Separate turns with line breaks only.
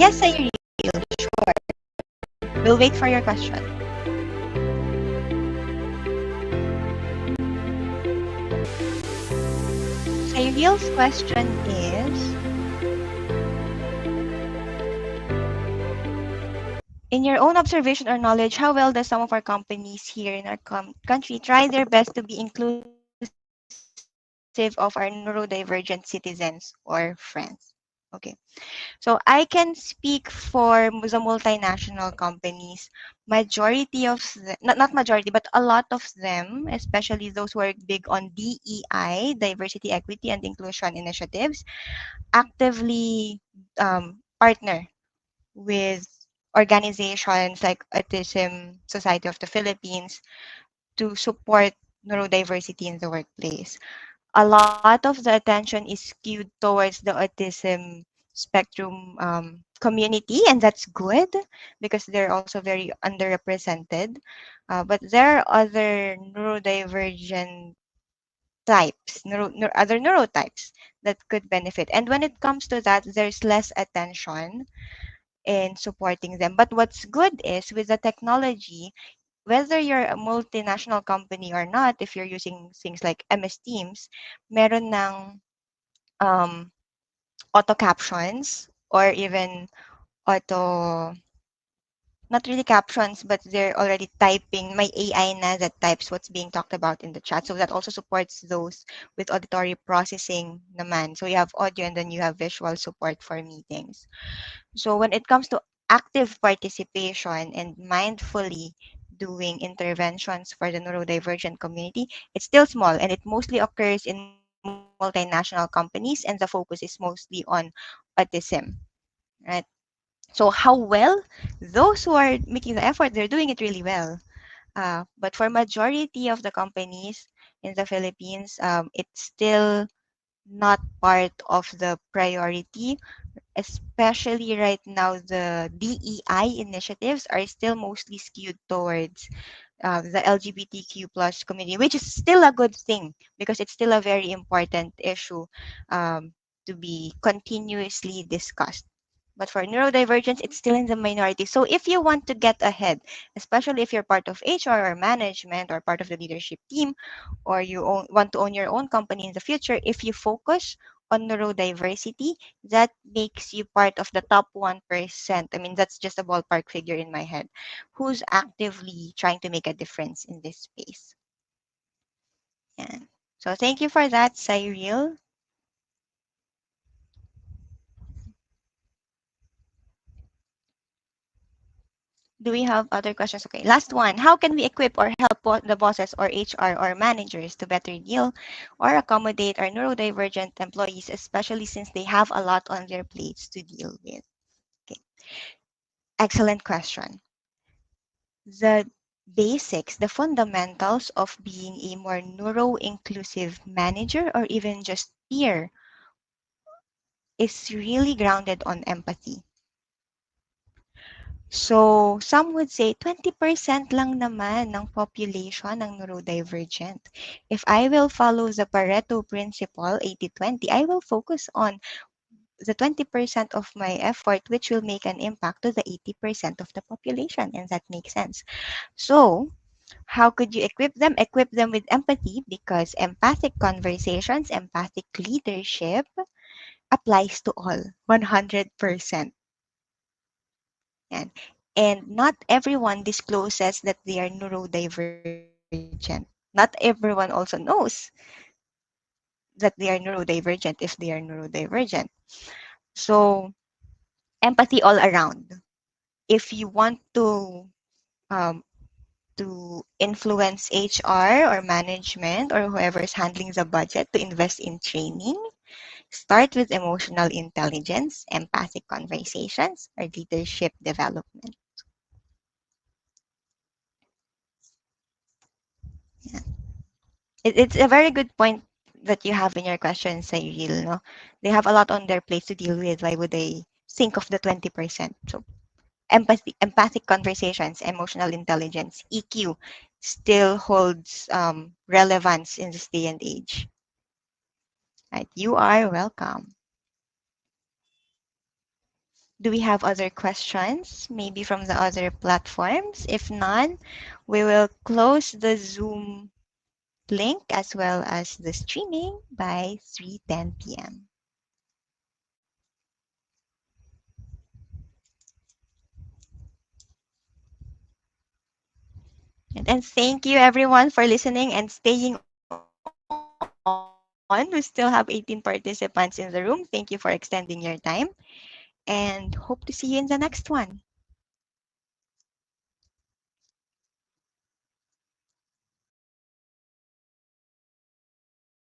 Yes, Cyril, sure. We'll wait for your question. Cyril's question is, in your own observation or knowledge, how well does some of our companies here in our country try their best to be inclusive of our neurodivergent citizens or friends? Okay. So I can speak for the multinational companies. Majority of not majority, but a lot of them, especially those who are big on DEI, diversity, equity, and inclusion initiatives, actively partner with organizations like Autism Society of the Philippines to support neurodiversity in the workplace. A lot of the attention is skewed towards the autism spectrum community, and that's good because they're also very underrepresented. But there are other neurodivergent types, other neurotypes that could benefit. And when it comes to that, there's less attention in supporting them. But what's good is with the technology, whether you're a multinational company or not, if you're using things like MS Teams, meron ng um, auto captions or even auto, not really captions, but they're already typing. My AI na that types what's being talked about in the chat. So that also supports those with auditory processing naman. So you have audio and then you have visual support for meetings. So when it comes to active participation and mindfully doing interventions for the neurodivergent community, it's still small and it mostly occurs in multinational companies and the focus is mostly on autism, right? So how well? Those who are making the effort, they're doing it really well. But for majority of the companies in the Philippines, it's still not part of the priority, especially right now. The DEI initiatives are still mostly skewed towards the LGBTQ plus community, which is still a good thing because it's still a very important issue um, to be continuously discussed. But for neurodivergence, it's still in the minority. So if you want to get ahead, especially if you're part of HR or management or part of the leadership team, or want to own your own company in the future, if you focus on neurodiversity, that makes you part of the top 1%. I mean, that's just a ballpark figure in my head, who's actively trying to make a difference in this space. And so thank you for that, Cyril. Do we have other questions? Okay, last one. How can we equip or help the bosses or HR or managers to better deal or accommodate our neurodivergent employees, especially since they have a lot on their plates to deal with? Okay, excellent question. The basics, the fundamentals of being a more neuro-inclusive manager or even just peer is really grounded on empathy. So, some would say 20% lang naman ng population ng neurodivergent. If I will follow the Pareto principle, 80-20, I will focus on the 20% of my effort, which will make an impact to the 80% of the population. And that makes sense. So, how could you equip them? Equip them with empathy because empathic conversations, empathic leadership applies to all 100%. And, and not everyone discloses that they are neurodivergent. Not everyone also knows that they are neurodivergent if they are neurodivergent. So, empathy all around. If you want um, to influence HR or management or whoever is handling the budget to invest in training, start with emotional intelligence, empathic conversations, or leadership development. Yeah. It's a very good point that you have in your question, Cyril. No? They have a lot on their plates to deal with. Why would they think of the 20%? So empathic conversations, emotional intelligence, EQ still holds relevance in this day and age. Right? You are welcome. Do we have other questions, maybe from the other platforms? If none, we will close the Zoom link as well as the streaming by 3:10 p.m. And thank you everyone for listening and staying on. We still have 18 participants in the room. Thank you for extending your time and hope to see you in the next one.